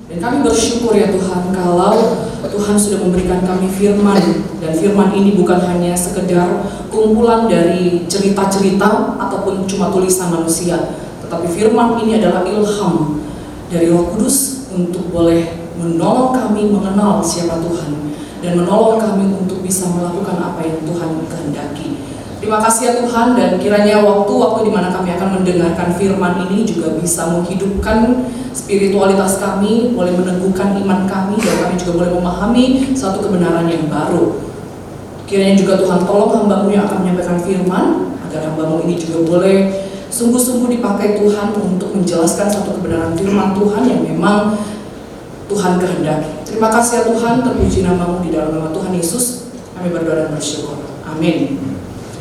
Dan kami bersyukur ya Tuhan kalau Tuhan sudah memberikan kami firman. Dan firman ini bukan hanya sekedar kumpulan dari cerita-cerita ataupun cuma tulisan manusia, tetapi firman ini adalah ilham dari Roh Kudus untuk boleh menolong kami mengenal siapa Tuhan dan menolong kami untuk bisa melakukan apa yang Tuhan kehendaki. Terima kasih ya Tuhan, dan kiranya waktu-waktu di mana kami akan mendengarkan firman ini juga bisa menghidupkan spiritualitas kami, boleh meneguhkan iman kami, dan kami juga boleh memahami satu kebenaran yang baru. Kiranya juga Tuhan tolong hamba-Mu yang akan menyampaikan firman, agar hamba-Mu ini juga boleh sungguh-sungguh dipakai Tuhan untuk menjelaskan satu kebenaran firman Tuhan yang memang Tuhan kehendaki. Terima kasih ya Tuhan, terpuji nama-Mu di dalam nama Tuhan Yesus. Kami berdoa dan bersyukur. Amin.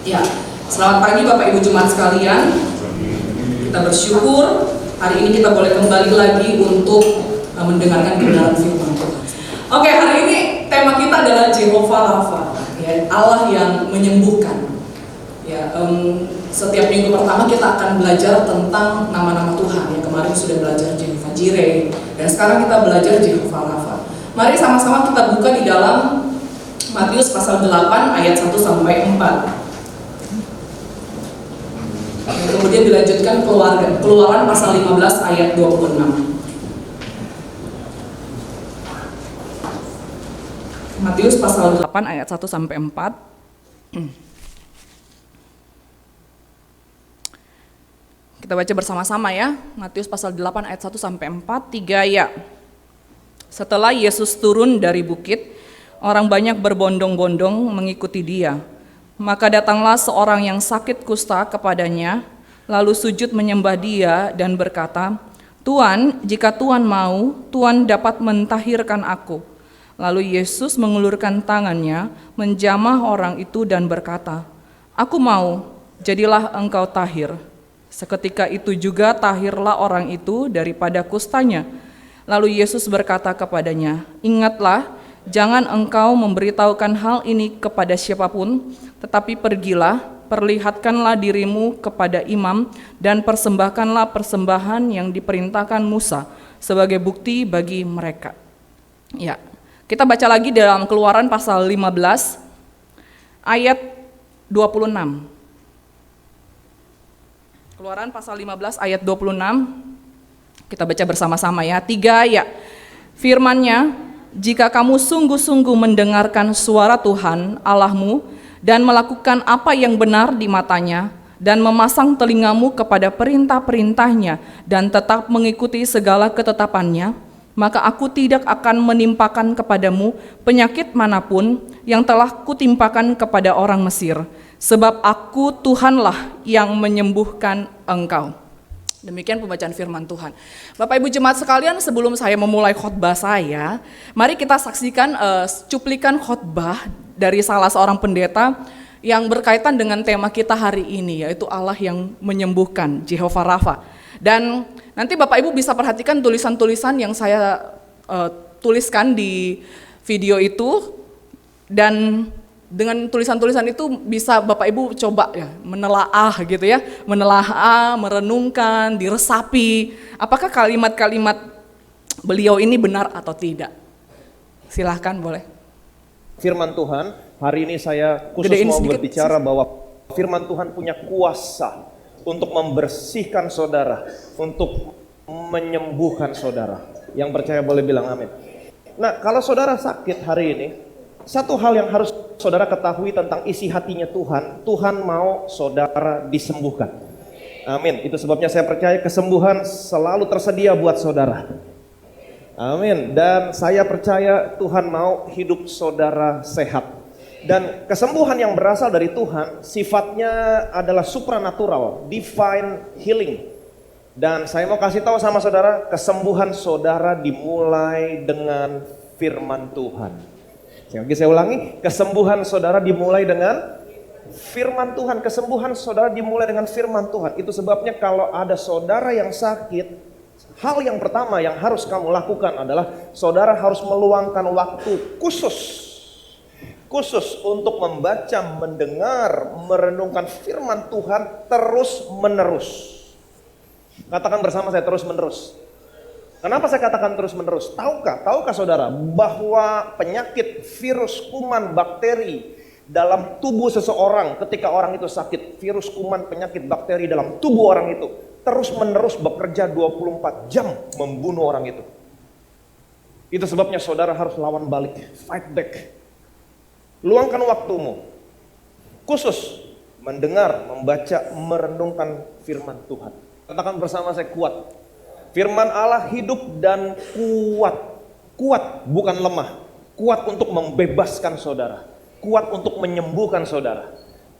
Ya, selamat pagi Bapak Ibu Jemaat sekalian. Kita bersyukur hari ini kita boleh kembali lagi untuk mendengarkan kebenaran firman Tuhan. Oke, hari ini tema kita adalah Jehovah Rafa, ya, Allah yang menyembuhkan. Ya, setiap minggu pertama kita akan belajar tentang nama-nama Tuhan. Yang kemarin sudah belajar Jehovah Jireh, dan sekarang kita belajar Jehovah Rafa. Mari sama-sama kita buka di dalam Matius pasal 8 ayat 1 sampai 4. Kemudian dilanjutkan Keluaran pasal 15 ayat 26. Matius pasal 8 ayat 1 sampai 4. Kita baca bersama-sama ya. Matius pasal 8 ayat 1 sampai 4, 3 ya. Setelah Yesus turun dari bukit, orang banyak berbondong-bondong mengikuti Dia. Maka datanglah seorang yang sakit kusta kepadanya, lalu sujud menyembah Dia dan berkata, "Tuan, jika Tuan mau, Tuan dapat mentahirkan aku." Lalu Yesus mengulurkan tangannya, menjamah orang itu dan berkata, "Aku mau, jadilah engkau tahir." Seketika itu juga tahirlah orang itu daripada kustanya. Lalu Yesus berkata kepadanya, "Ingatlah, jangan engkau memberitahukan hal ini kepada siapapun, tetapi pergilah, perlihatkanlah dirimu kepada imam, dan persembahkanlah persembahan yang diperintahkan Musa sebagai bukti bagi mereka." Ya, kita baca lagi dalam Keluaran pasal 15 ayat 26. Keluaran pasal 15 ayat 26. Kita baca bersama-sama ya. 3 ya. Firman-Nya, "Jika kamu sungguh-sungguh mendengarkan suara Tuhan Allahmu dan melakukan apa yang benar di matanya, dan memasang telingamu kepada perintah-perintahnya dan tetap mengikuti segala ketetapannya, maka aku tidak akan menimpakan kepadamu penyakit manapun yang telah kutimpakan kepada orang Mesir, sebab aku Tuhanlah yang menyembuhkan engkau." Demikian pembacaan firman Tuhan. Bapak Ibu Jemaat sekalian, sebelum saya memulai khotbah saya, mari kita saksikan cuplikan khotbah dari salah seorang pendeta yang berkaitan dengan tema kita hari ini, yaitu Allah yang menyembuhkan, Jehovah Rafa. Dan nanti Bapak Ibu bisa perhatikan tulisan-tulisan yang saya tuliskan di video itu, dan dengan tulisan-tulisan itu bisa Bapak Ibu coba ya menelaah gitu ya, menelaah, merenungkan, diresapi, apakah kalimat-kalimat beliau ini benar atau tidak. Silahkan boleh. Firman Tuhan, hari ini saya khusus mau berbicara bahwa firman Tuhan punya kuasa untuk membersihkan saudara, untuk menyembuhkan saudara. Yang percaya boleh bilang amin. Nah, kalau saudara sakit hari ini, satu hal yang harus saudara ketahui tentang isi hatinya Tuhan, Tuhan mau saudara disembuhkan. Amin. Itu sebabnya saya percaya kesembuhan selalu tersedia buat saudara. Amin. Dan saya percaya Tuhan mau hidup saudara sehat. Dan kesembuhan yang berasal dari Tuhan sifatnya adalah supranatural, divine healing. Dan saya mau kasih tahu sama saudara, kesembuhan saudara dimulai dengan firman Tuhan. Saya ulangi, kesembuhan saudara dimulai dengan firman Tuhan. Kesembuhan saudara dimulai dengan firman Tuhan. Itu sebabnya kalau ada saudara yang sakit, hal yang pertama yang harus kamu lakukan adalah saudara harus meluangkan waktu khusus untuk membaca, mendengar, merenungkan firman Tuhan terus menerus. Katakan bersama saya, terus menerus. Kenapa saya katakan terus-menerus? Tahukah saudara bahwa penyakit virus, kuman, bakteri dalam tubuh seseorang ketika orang itu sakit, virus, kuman, penyakit, bakteri dalam tubuh orang itu terus-menerus bekerja 24 jam membunuh orang itu. Itu sebabnya saudara harus lawan balik, fight back. Luangkan waktumu khusus mendengar, membaca, merenungkan firman Tuhan. Katakan bersama saya, kuat. Firman Allah hidup dan kuat. Kuat bukan lemah. Kuat untuk membebaskan saudara. Kuat untuk menyembuhkan saudara.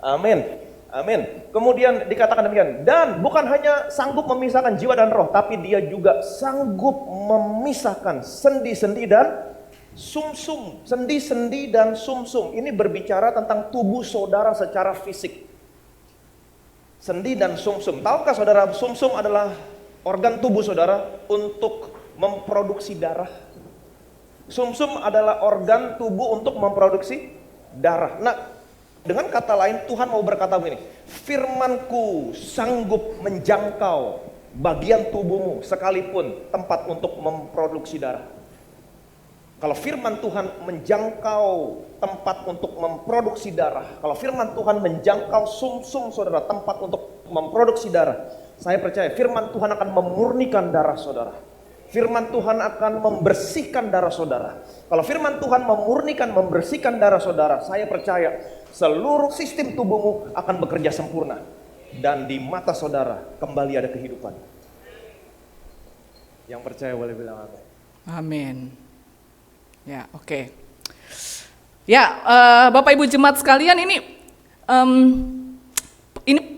Amin. Amin. Kemudian dikatakan demikian. Dan bukan hanya sanggup memisahkan jiwa dan roh, tapi dia juga sanggup memisahkan sendi-sendi dan sumsum. Sendi-sendi dan sumsum. Ini berbicara tentang tubuh saudara secara fisik. Sendi dan sumsum. Tahukah saudara, sumsum adalah organ tubuh saudara untuk memproduksi darah. Sumsum adalah organ tubuh untuk memproduksi darah. Nah, dengan kata lain Tuhan mau berkata begini, firman-Ku sanggup menjangkau bagian tubuhmu sekalipun tempat untuk memproduksi darah. Kalau firman Tuhan menjangkau tempat untuk memproduksi darah, kalau firman Tuhan menjangkau sumsum saudara, tempat untuk memproduksi darah, saya percaya firman Tuhan akan memurnikan darah saudara. Firman Tuhan akan membersihkan darah saudara. Kalau firman Tuhan memurnikan, membersihkan darah saudara, saya percaya seluruh sistem tubuhmu akan bekerja sempurna. Dan di mata saudara kembali ada kehidupan. Yang percaya boleh bilang amin. Amin. Ya, oke. Ya, Bapak Ibu jemaat sekalian, ini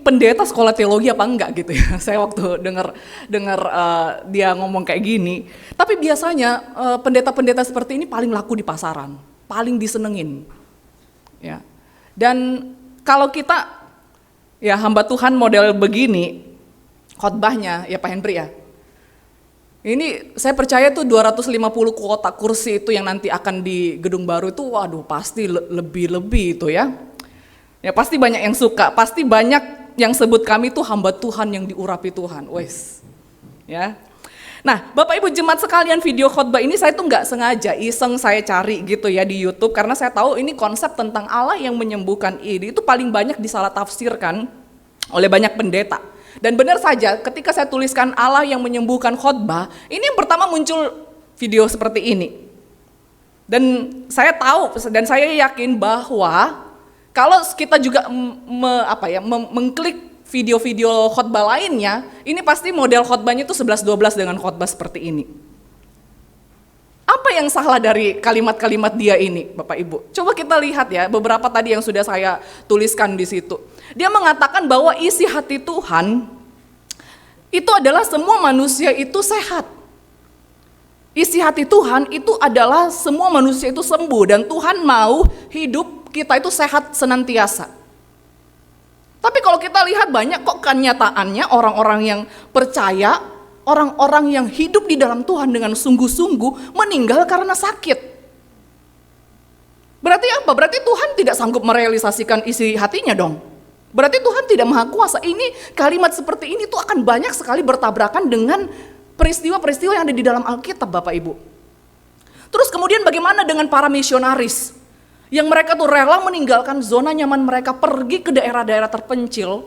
pendeta sekolah teologi apa enggak gitu ya. Saya waktu dengar dia ngomong kayak gini, tapi biasanya pendeta-pendeta seperti ini paling laku di pasaran, paling disenengin. Ya. Dan kalau kita ya hamba Tuhan model begini, khotbahnya ya Pak Henry ya. Ini saya percaya tuh 250 kuota kursi itu yang nanti akan di gedung baru itu, waduh pasti lebih-lebih itu ya. Ya pasti banyak yang suka, pasti banyak yang sebut kami tuh hamba Tuhan yang diurapi Tuhan, wes. Ya. Nah, Bapak Ibu jemaat sekalian, video khotbah ini saya tuh nggak sengaja iseng saya cari gitu ya di YouTube, karena saya tahu ini konsep tentang Allah yang menyembuhkan ini itu paling banyak disalah tafsirkan oleh banyak pendeta. Dan benar saja ketika saya tuliskan Allah yang menyembuhkan khotbah, ini yang pertama muncul video seperti ini. Dan saya tahu dan saya yakin bahwa kalau kita juga mengklik video-video khotbah lainnya, ini pasti model khotbahnya itu 11-12 dengan khotbah seperti ini. Apa yang salah dari kalimat-kalimat dia ini, Bapak Ibu? Coba kita lihat ya, beberapa tadi yang sudah saya tuliskan di situ. Dia mengatakan bahwa isi hati Tuhan itu adalah semua manusia itu sehat. Isi hati Tuhan itu adalah semua manusia itu sembuh dan Tuhan mau hidup kita itu sehat senantiasa. Tapi kalau kita lihat banyak kok kenyataannya orang-orang yang percaya, orang-orang yang hidup di dalam Tuhan dengan sungguh-sungguh meninggal karena sakit. Berarti apa? Berarti Tuhan tidak sanggup merealisasikan isi hatinya dong. Berarti Tuhan tidak maha kuasa. Ini kalimat seperti ini tuh akan banyak sekali bertabrakan dengan peristiwa-peristiwa yang ada di dalam Alkitab, Bapak Ibu. Terus kemudian bagaimana dengan para misionaris? Yang mereka tuh rela meninggalkan zona nyaman mereka, pergi ke daerah-daerah terpencil.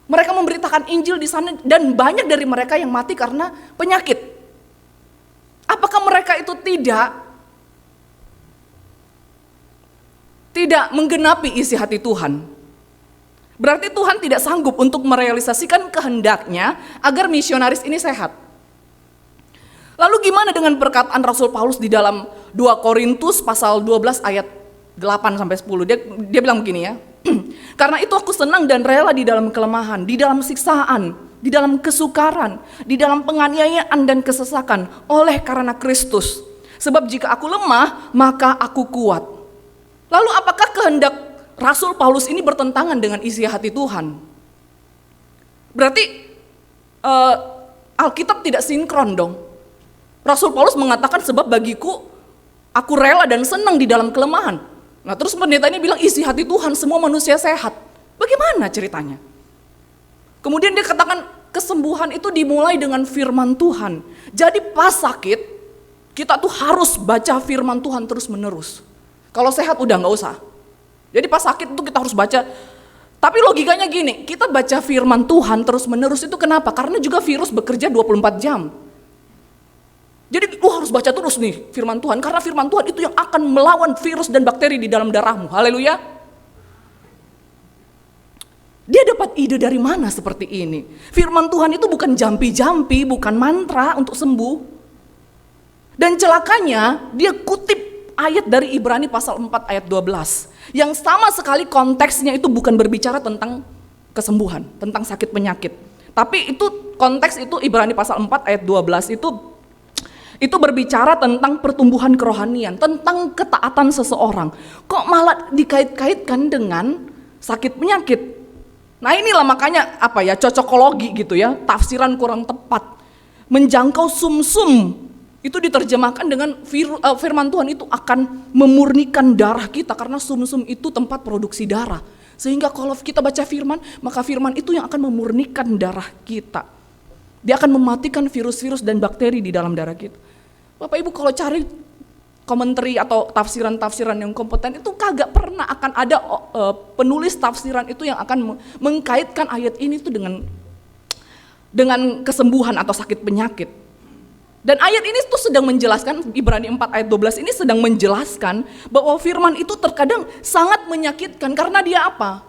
Mereka memberitakan Injil di sana dan banyak dari mereka yang mati karena penyakit. Apakah mereka itu tidak menggenapi isi hati Tuhan? Berarti Tuhan tidak sanggup untuk merealisasikan kehendaknya agar misionaris ini sehat. Lalu gimana dengan perkataan Rasul Paulus di dalam 2 Korintus pasal 12 ayat 8-10. Dia bilang begini ya. Karena itu aku senang dan rela di dalam kelemahan, di dalam siksaan, di dalam kesukaran, di dalam penganiayaan dan kesesakan oleh karena Kristus. Sebab jika aku lemah, maka aku kuat. Lalu apakah kehendak Rasul Paulus ini bertentangan dengan isi hati Tuhan? Berarti Alkitab tidak sinkron dong. Rasul Paulus mengatakan sebab bagiku aku rela dan senang di dalam kelemahan. Nah terus pendeta ini bilang isi hati Tuhan semua manusia sehat. Bagaimana ceritanya? Kemudian dia katakan kesembuhan itu dimulai dengan firman Tuhan. Jadi pas sakit, kita tuh harus baca firman Tuhan terus menerus. Kalau sehat udah nggak usah. Jadi pas sakit itu kita harus baca. Tapi logikanya gini, kita baca firman Tuhan terus menerus itu kenapa? Karena juga virus bekerja 24 jam. Jadi lu harus baca terus nih firman Tuhan, karena firman Tuhan itu yang akan melawan virus dan bakteri di dalam darahmu. Haleluya. Dia dapat ide dari mana seperti ini? Firman Tuhan itu bukan jampi-jampi, bukan mantra untuk sembuh. Dan celakanya dia kutip ayat dari Ibrani pasal 4 ayat 12. Yang sama sekali konteksnya itu bukan berbicara tentang kesembuhan, tentang sakit penyakit. Tapi itu konteks itu Ibrani pasal 4 ayat 12 itu berbicara tentang pertumbuhan kerohanian, tentang ketaatan seseorang. Kok malah dikait-kaitkan dengan sakit penyakit? Nah inilah makanya cocokologi gitu ya, tafsiran kurang tepat. Menjangkau sumsum itu diterjemahkan dengan firman Tuhan itu akan memurnikan darah kita, karena sumsum itu tempat produksi darah. Sehingga kalau kita baca firman, maka firman itu yang akan memurnikan darah kita. Dia akan mematikan virus-virus dan bakteri di dalam darah kita. Bapak Ibu kalau cari komentari atau tafsiran-tafsiran yang kompeten itu kagak pernah akan ada penulis tafsiran itu yang akan mengkaitkan ayat ini tuh dengan kesembuhan atau sakit penyakit. Dan ayat ini tuh sedang menjelaskan, Ibrani 4 ayat 12 ini sedang menjelaskan bahwa firman itu terkadang sangat menyakitkan karena dia apa?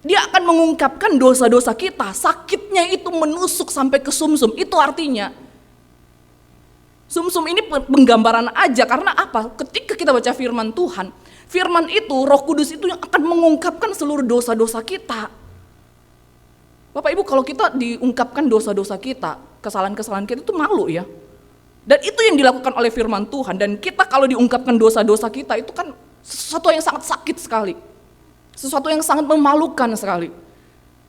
Dia akan mengungkapkan dosa-dosa kita, sakitnya itu menusuk sampai ke sumsum. Itu artinya sumsum ini penggambaran aja, karena apa? Ketika kita baca firman Tuhan, firman itu, Roh Kudus itu yang akan mengungkapkan seluruh dosa-dosa kita. Bapak Ibu kalau kita diungkapkan dosa-dosa kita, kesalahan-kesalahan kita itu malu ya. Dan itu yang dilakukan oleh firman Tuhan. Dan kita kalau diungkapkan dosa-dosa kita itu kan sesuatu yang sangat sakit sekali. Sesuatu yang sangat memalukan sekali.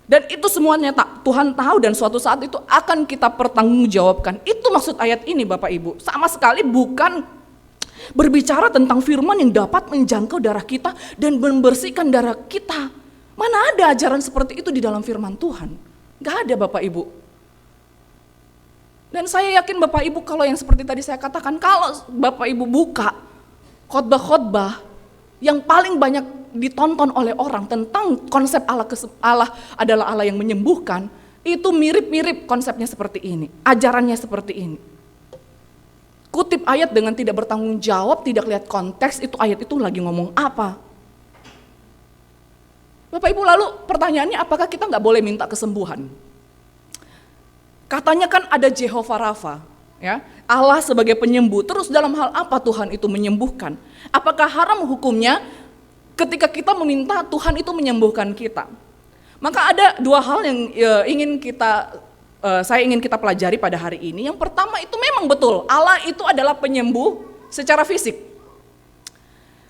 Dan itu semuanya Tuhan tahu dan suatu saat itu akan kita pertanggungjawabkan. Itu maksud ayat ini Bapak Ibu. Sama sekali bukan berbicara tentang firman yang dapat menjangkau darah kita dan membersihkan darah kita. Mana ada ajaran seperti itu di dalam firman Tuhan? Gak ada Bapak Ibu. Dan saya yakin Bapak Ibu kalau yang seperti tadi saya katakan, kalau Bapak Ibu buka khotbah-khotbah yang paling banyak ditonton oleh orang tentang konsep Allah adalah Allah yang menyembuhkan, itu mirip-mirip konsepnya seperti ini, ajarannya seperti ini. Kutip ayat dengan tidak bertanggung jawab, tidak lihat konteks, itu ayat itu lagi ngomong apa. Bapak Ibu lalu pertanyaannya apakah kita nggak boleh minta kesembuhan? Katanya kan ada Jehovah Rafa, ya, Allah sebagai penyembuh. Terus dalam hal apa Tuhan itu menyembuhkan? Apakah haram hukumnya ketika kita meminta Tuhan itu menyembuhkan kita? Maka ada dua hal yang saya ingin kita pelajari pada hari ini. Yang pertama itu memang betul, Allah itu adalah penyembuh secara fisik.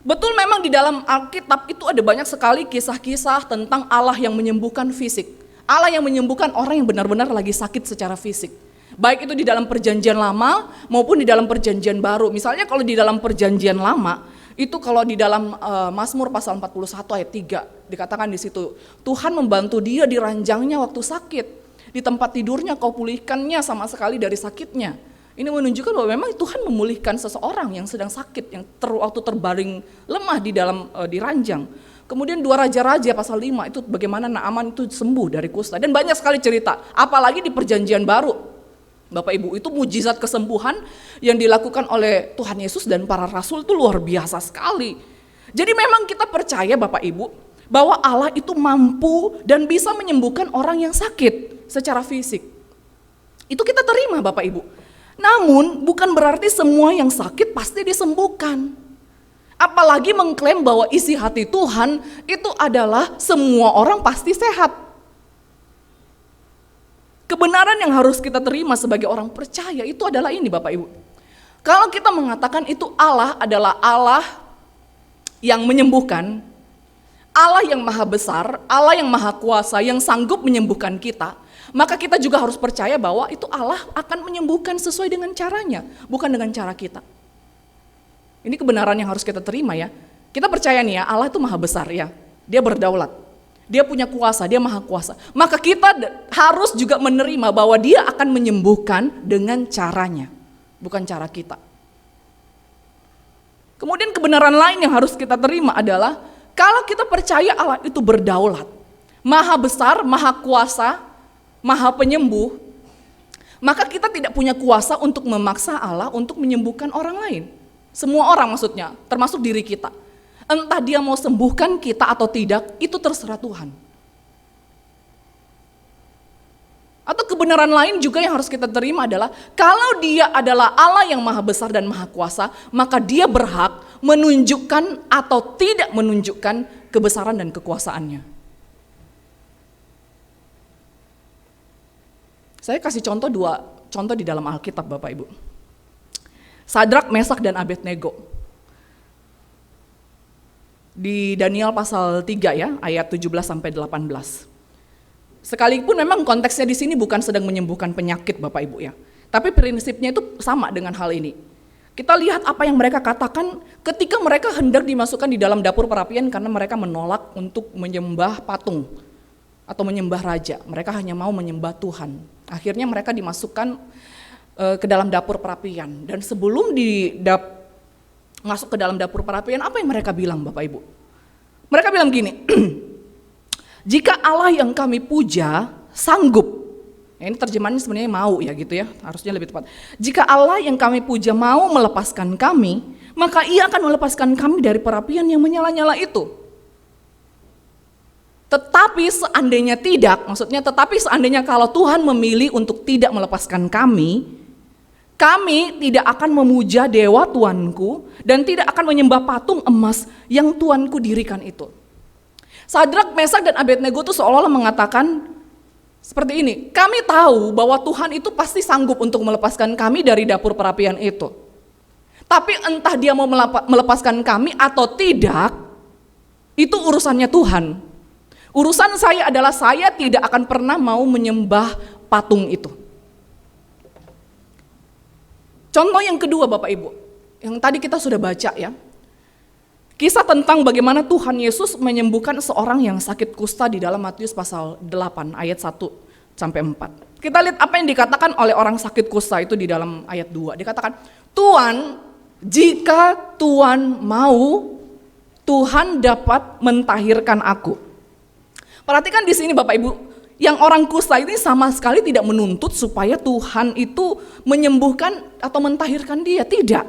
Betul memang di dalam Alkitab itu ada banyak sekali kisah-kisah tentang Allah yang menyembuhkan fisik. Allah yang menyembuhkan orang yang benar-benar lagi sakit secara fisik. Baik itu di dalam perjanjian lama maupun di dalam perjanjian baru. Misalnya kalau di dalam perjanjian lama, itu kalau di dalam Mazmur pasal 41 ayat 3 dikatakan di situ, Tuhan membantu dia di ranjangnya waktu sakit. Di tempat tidurnya kau pulihkannya sama sekali dari sakitnya. Ini menunjukkan bahwa memang Tuhan memulihkan seseorang yang sedang sakit, yang waktu terbaring lemah di ranjang. Kemudian 2 Raja-Raja pasal 5 itu bagaimana Naaman itu sembuh dari kusta. Dan banyak sekali cerita, apalagi di perjanjian baru. Bapak Ibu, itu mujizat kesembuhan yang dilakukan oleh Tuhan Yesus dan para rasul itu luar biasa sekali. Jadi memang kita percaya Bapak Ibu, bahwa Allah itu mampu dan bisa menyembuhkan orang yang sakit secara fisik. Itu kita terima Bapak Ibu. Namun bukan berarti semua yang sakit pasti disembuhkan. Apalagi mengklaim bahwa isi hati Tuhan itu adalah semua orang pasti sehat. Kebenaran yang harus kita terima sebagai orang percaya itu adalah ini Bapak Ibu. Kalau kita mengatakan itu Allah adalah Allah yang menyembuhkan, Allah yang maha besar, Allah yang maha kuasa, yang sanggup menyembuhkan kita, maka kita juga harus percaya bahwa itu Allah akan menyembuhkan sesuai dengan caranya, bukan dengan cara kita. Ini kebenaran yang harus kita terima ya. Kita percaya nih ya, Allah itu maha besar ya, dia berdaulat. Dia punya kuasa, dia maha kuasa. Maka kita harus juga menerima bahwa dia akan menyembuhkan dengan caranya, bukan cara kita. Kemudian kebenaran lain yang harus kita terima adalah kalau kita percaya Allah itu berdaulat, maha besar, maha kuasa, maha penyembuh, maka kita tidak punya kuasa untuk memaksa Allah untuk menyembuhkan orang lain. Semua orang maksudnya, termasuk diri kita. Entah dia mau sembuhkan kita atau tidak, itu terserah Tuhan. Atau kebenaran lain juga yang harus kita terima adalah, kalau dia adalah Allah yang maha besar dan maha kuasa, maka dia berhak menunjukkan atau tidak menunjukkan kebesaran dan kekuasaannya. Saya kasih dua contoh di dalam Alkitab Bapak Ibu. Sadrak, Mesak, dan Abednego. Di Daniel pasal 3 ya, ayat 17-18. Sekalipun memang konteksnya di sini bukan sedang menyembuhkan penyakit Bapak Ibu ya. Tapi prinsipnya itu sama dengan hal ini. Kita lihat apa yang mereka katakan ketika mereka hendak dimasukkan di dalam dapur perapian karena mereka menolak untuk menyembah patung atau menyembah raja. Mereka hanya mau menyembah Tuhan. Akhirnya mereka dimasukkan ke dalam dapur perapian. Dan sebelum masuk ke dalam dapur perapian, apa yang mereka bilang Bapak Ibu? Mereka bilang gini, jika Allah yang kami puja sanggup, ya ini terjemahannya sebenarnya mau ya gitu ya, harusnya lebih tepat. Jika Allah yang kami puja mau melepaskan kami, maka ia akan melepaskan kami dari perapian yang menyala-nyala itu. Tetapi seandainya tidak, maksudnya tetapi seandainya kalau Tuhan memilih untuk tidak melepaskan kami tidak akan memuja dewa Tuanku dan tidak akan menyembah patung emas yang Tuanku dirikan itu. Sadrak, Mesak, dan Abednego itu seolah-olah mengatakan seperti ini, kami tahu bahwa Tuhan itu pasti sanggup untuk melepaskan kami dari dapur perapian itu. Tapi entah dia mau melepaskan kami atau tidak, itu urusannya Tuhan. Urusan saya adalah saya tidak akan pernah mau menyembah patung itu. Contoh yang kedua Bapak Ibu, yang tadi kita sudah baca ya. Kisah tentang bagaimana Tuhan Yesus menyembuhkan seorang yang sakit kusta di dalam Matius pasal 8 ayat 1-4. Kita lihat apa yang dikatakan oleh orang sakit kusta itu di dalam ayat 2. Dikatakan, Tuhan, jika Tuhan mau, Tuhan dapat mentahirkan aku. Perhatikan di sini Bapak Ibu, yang orang kusta ini sama sekali tidak menuntut supaya Tuhan itu menyembuhkan atau mentahirkan dia, tidak.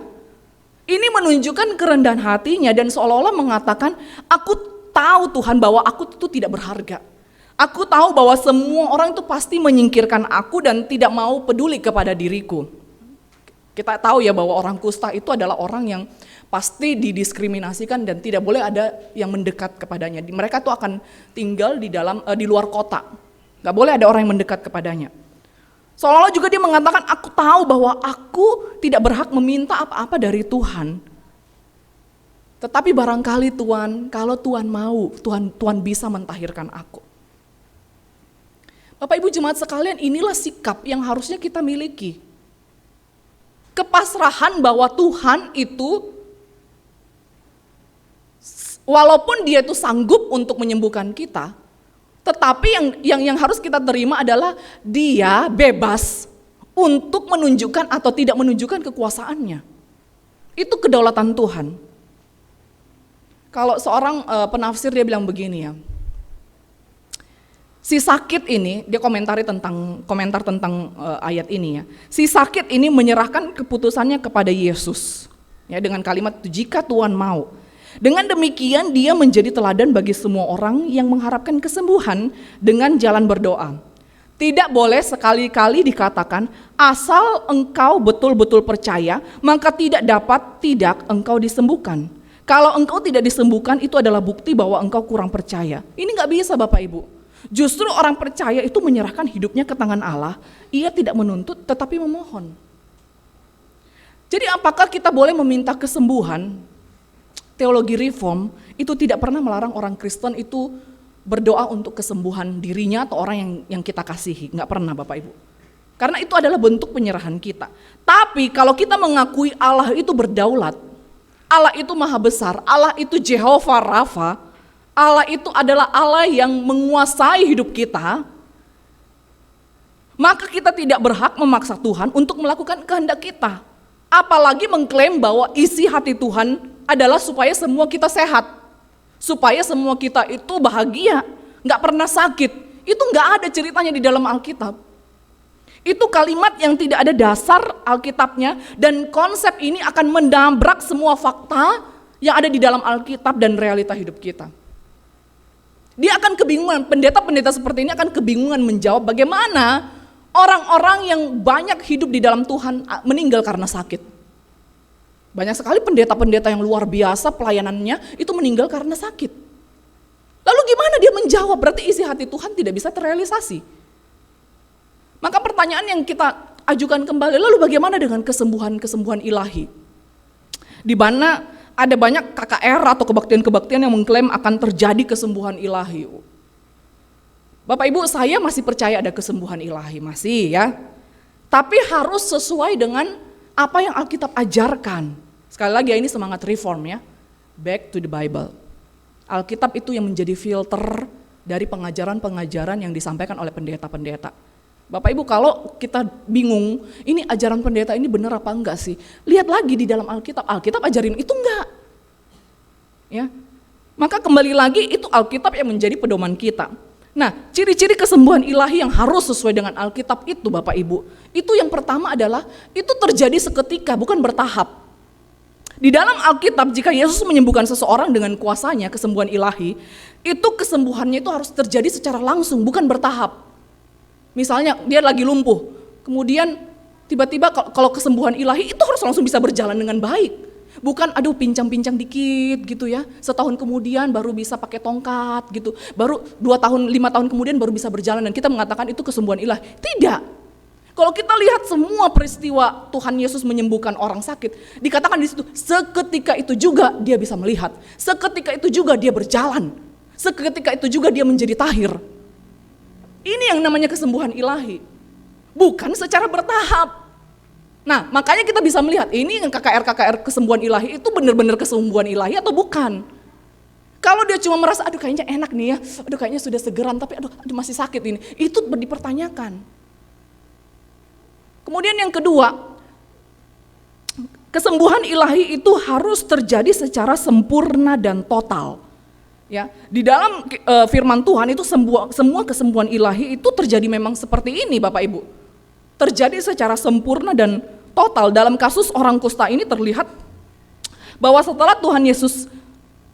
Ini menunjukkan kerendahan hatinya dan seolah-olah mengatakan, aku tahu Tuhan bahwa aku itu tidak berharga. Aku tahu bahwa semua orang itu pasti menyingkirkan aku dan tidak mau peduli kepada diriku. Kita tahu ya bahwa orang kusta itu adalah orang yang pasti didiskriminasikan dan tidak boleh ada yang mendekat kepadanya. Mereka tuh akan tinggal di luar kota. Gak boleh ada orang yang mendekat kepadanya. Seolah-olah juga dia mengatakan, aku tahu bahwa aku tidak berhak meminta apa-apa dari Tuhan. Tetapi barangkali Tuhan, kalau Tuhan mau, Tuhan bisa mentahirkan aku. Bapak Ibu jemaat sekalian, inilah sikap yang harusnya kita miliki. Kepasrahan bahwa Tuhan itu, walaupun dia itu sanggup untuk menyembuhkan kita, tetapi yang harus kita terima adalah dia bebas untuk menunjukkan atau tidak menunjukkan kekuasaannya. Itu kedaulatan Tuhan. Kalau seorang penafsir dia bilang begini ya, si sakit ini, dia komentar tentang ayat ini ya, si sakit ini menyerahkan keputusannya kepada Yesus ya, dengan kalimat itu, jika Tuhan mau. Dengan demikian dia menjadi teladan bagi semua orang yang mengharapkan kesembuhan dengan jalan berdoa. Tidak boleh sekali-kali dikatakan asal engkau betul-betul percaya maka tidak engkau disembuhkan. Kalau engkau tidak disembuhkan itu adalah bukti bahwa engkau kurang percaya. Ini gak bisa Bapak Ibu. Justru orang percaya itu menyerahkan hidupnya ke tangan Allah. Ia tidak menuntut tetapi memohon. Jadi apakah kita boleh meminta kesembuhan? Teologi reform itu tidak pernah melarang orang Kristen itu berdoa untuk kesembuhan dirinya atau orang yang kita kasihi, nggak pernah Bapak Ibu. Karena itu adalah bentuk penyerahan kita. Tapi kalau kita mengakui Allah itu berdaulat, Allah itu maha besar, Allah itu Jehovah Rafa, Allah itu adalah Allah yang menguasai hidup kita, maka kita tidak berhak memaksa Tuhan untuk melakukan kehendak kita. Apalagi mengklaim bahwa isi hati Tuhan adalah supaya semua kita sehat, supaya semua kita itu bahagia, nggak pernah sakit. Itu nggak ada ceritanya di dalam Alkitab. Itu kalimat yang tidak ada dasar Alkitabnya, dan konsep ini akan mendabrak semua fakta yang ada di dalam Alkitab dan realita hidup kita. Dia akan kebingungan, pendeta-pendeta seperti ini akan kebingungan menjawab bagaimana orang-orang yang banyak hidup di dalam Tuhan meninggal karena sakit. Banyak sekali pendeta-pendeta yang luar biasa pelayanannya itu meninggal karena sakit. Lalu gimana dia menjawab? Berarti isi hati Tuhan tidak bisa terrealisasi. Maka pertanyaan yang kita ajukan kembali, lalu bagaimana dengan kesembuhan-kesembuhan ilahi? Di mana ada banyak KKR atau kebaktian-kebaktian yang mengklaim akan terjadi kesembuhan ilahi. Bapak Ibu, saya masih percaya ada kesembuhan ilahi, masih ya. Tapi harus sesuai dengan apa yang Alkitab ajarkan. Sekali lagi ini semangat reform ya. Back to the Bible. Alkitab itu yang menjadi filter dari pengajaran-pengajaran yang disampaikan oleh pendeta-pendeta. Bapak Ibu, kalau kita bingung, ini ajaran pendeta ini benar apa enggak sih? Lihat lagi di dalam Alkitab. Alkitab ajarin itu enggak. Ya. Maka kembali lagi itu Alkitab yang menjadi pedoman kita. Nah, ciri-ciri kesembuhan ilahi yang harus sesuai dengan Alkitab itu Bapak Ibu, itu yang pertama adalah itu terjadi seketika, bukan bertahap. Di dalam Alkitab jika Yesus menyembuhkan seseorang dengan kuasanya, kesembuhan ilahi, itu kesembuhannya itu harus terjadi secara langsung, bukan bertahap. Misalnya dia lagi lumpuh, kemudian tiba-tiba kalau kesembuhan ilahi itu harus langsung bisa berjalan dengan baik. Bukan aduh pincang-pincang dikit gitu ya, setahun kemudian baru bisa pakai tongkat gitu, baru 2 tahun, 5 tahun kemudian baru bisa berjalan dan kita mengatakan itu kesembuhan ilahi. Tidak. Kalau kita lihat semua peristiwa Tuhan Yesus menyembuhkan orang sakit, dikatakan di situ seketika itu juga dia bisa melihat, seketika itu juga dia berjalan, seketika itu juga dia menjadi tahir. Ini yang namanya kesembuhan ilahi, bukan secara bertahap. Nah, makanya kita bisa melihat ini yang KKR kesembuhan ilahi itu benar-benar kesembuhan ilahi atau bukan. Kalau dia cuma merasa aduh kayaknya enak nih ya, aduh kayaknya sudah segeran tapi aduh masih sakit ini, itu dipertanyakan. Kemudian yang kedua, kesembuhan ilahi itu harus terjadi secara sempurna dan total. Ya, di dalam firman Tuhan itu semua kesembuhan ilahi itu terjadi memang seperti ini Bapak Ibu. Terjadi secara sempurna dan total. Dalam kasus orang kusta ini terlihat bahwa setelah Tuhan Yesus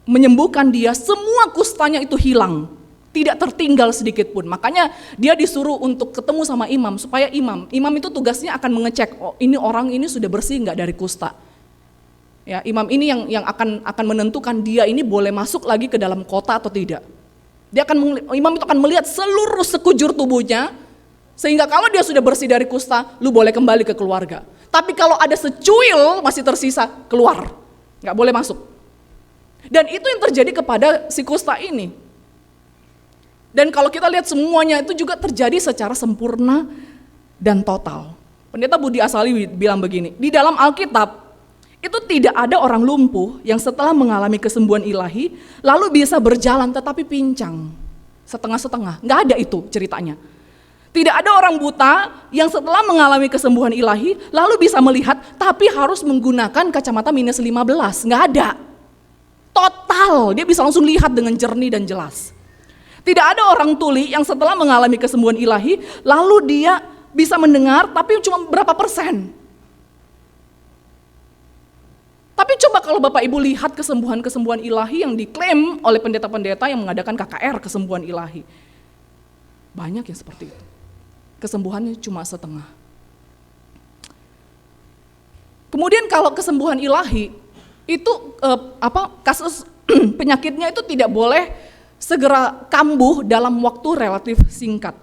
menyembuhkan dia, semua kustanya itu hilang, tidak tertinggal sedikit pun. Makanya dia disuruh untuk ketemu sama imam, supaya imam itu tugasnya akan mengecek, oh ini orang ini sudah bersih nggak dari kusta. Ya, imam ini yang akan menentukan dia ini boleh masuk lagi ke dalam kota atau tidak. Imam itu akan melihat seluruh sekujur tubuhnya, sehingga kalau dia sudah bersih dari kusta, lu boleh kembali ke keluarga. Tapi kalau ada secuil masih tersisa, keluar, nggak boleh masuk. Dan itu yang terjadi kepada si kusta ini. Dan kalau kita lihat semuanya itu juga terjadi secara sempurna dan total. Pendeta Budi Asali bilang begini, di dalam Alkitab itu tidak ada orang lumpuh yang setelah mengalami kesembuhan ilahi lalu bisa berjalan tetapi pincang, setengah-setengah, nggak ada itu ceritanya. Tidak ada orang buta yang setelah mengalami kesembuhan ilahi lalu bisa melihat tapi harus menggunakan kacamata minus 15, nggak ada. Total, dia bisa langsung lihat dengan jernih dan jelas. Tidak ada orang tuli yang setelah mengalami kesembuhan ilahi lalu dia bisa mendengar tapi cuma berapa persen. Tapi coba kalau Bapak Ibu lihat kesembuhan-kesembuhan ilahi yang diklaim oleh pendeta-pendeta yang mengadakan KKR kesembuhan ilahi. Banyak yang seperti itu. Kesembuhannya cuma setengah. Kemudian kalau kesembuhan ilahi itu kasus penyakitnya itu tidak boleh segera kambuh dalam waktu relatif singkat.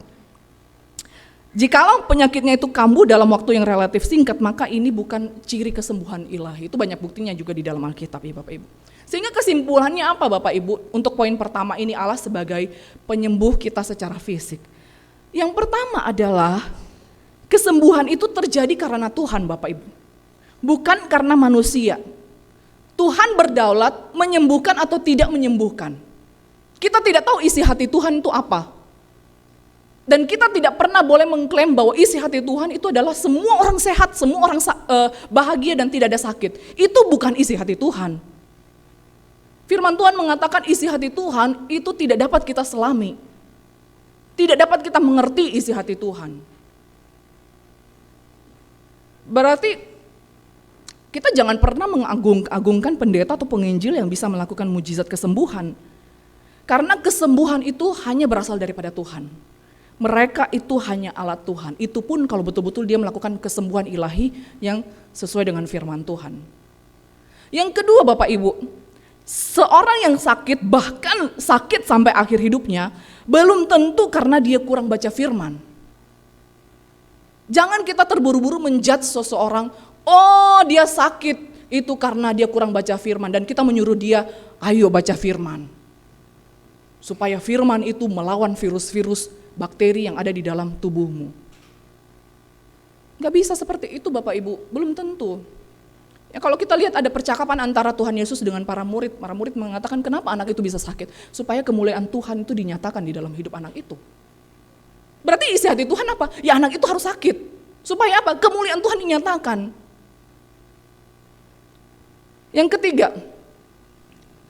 Jikalau penyakitnya itu kambuh dalam waktu yang relatif singkat, maka ini bukan ciri kesembuhan ilahi. Itu banyak buktinya juga di dalam Alkitab ya Bapak Ibu. Sehingga kesimpulannya apa Bapak Ibu? Untuk poin pertama ini Allah sebagai penyembuh kita secara fisik. Yang pertama adalah kesembuhan itu terjadi karena Tuhan Bapak Ibu. Bukan karena manusia. Tuhan berdaulat menyembuhkan atau tidak menyembuhkan. Kita tidak tahu isi hati Tuhan itu apa. Dan kita tidak pernah boleh mengklaim bahwa isi hati Tuhan itu adalah semua orang sehat, semua orang bahagia dan tidak ada sakit. Itu bukan isi hati Tuhan. Firman Tuhan mengatakan isi hati Tuhan itu tidak dapat kita selami. Tidak dapat kita mengerti isi hati Tuhan. Berarti kita jangan pernah mengagungkan pendeta atau penginjil yang bisa melakukan mujizat kesembuhan. Karena kesembuhan itu hanya berasal daripada Tuhan. Mereka itu hanya alat Tuhan. Itu pun kalau betul-betul dia melakukan kesembuhan ilahi yang sesuai dengan firman Tuhan. Yang kedua Bapak Ibu, seorang yang sakit, bahkan sakit sampai akhir hidupnya, belum tentu karena dia kurang baca firman. Jangan kita terburu-buru menjudge seseorang, oh dia sakit itu karena dia kurang baca firman. Dan kita menyuruh dia, ayo baca firman. Supaya firman itu melawan virus-virus, bakteri yang ada di dalam tubuhmu. Gak bisa seperti itu Bapak Ibu, belum tentu. Ya, kalau kita lihat ada percakapan antara Tuhan Yesus dengan para murid mengatakan kenapa anak itu bisa sakit? Supaya kemuliaan Tuhan itu dinyatakan di dalam hidup anak itu. Berarti isi hati Tuhan apa? Ya anak itu harus sakit. Supaya apa? Kemuliaan Tuhan dinyatakan. Yang ketiga,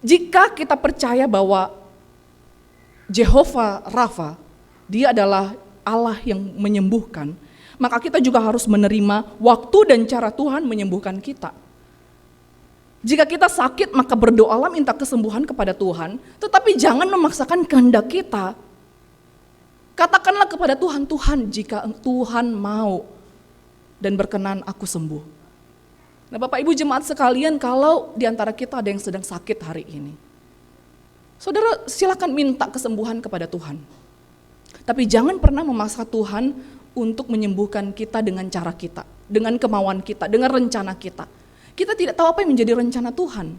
jika kita percaya bahwa Jehovah Rafa, dia adalah Allah yang menyembuhkan, maka kita juga harus menerima waktu dan cara Tuhan menyembuhkan kita. Jika kita sakit, maka berdoalah minta kesembuhan kepada Tuhan, tetapi jangan memaksakan kehendak kita. Katakanlah kepada Tuhan, Tuhan jika Tuhan mau dan berkenan aku sembuh. Nah Bapak Ibu jemaat sekalian, kalau di antara kita ada yang sedang sakit hari ini, saudara silakan minta kesembuhan kepada Tuhan. Tapi jangan pernah memaksa Tuhan untuk menyembuhkan kita dengan cara kita, dengan kemauan kita, dengan rencana kita. Kita tidak tahu apa yang menjadi rencana Tuhan.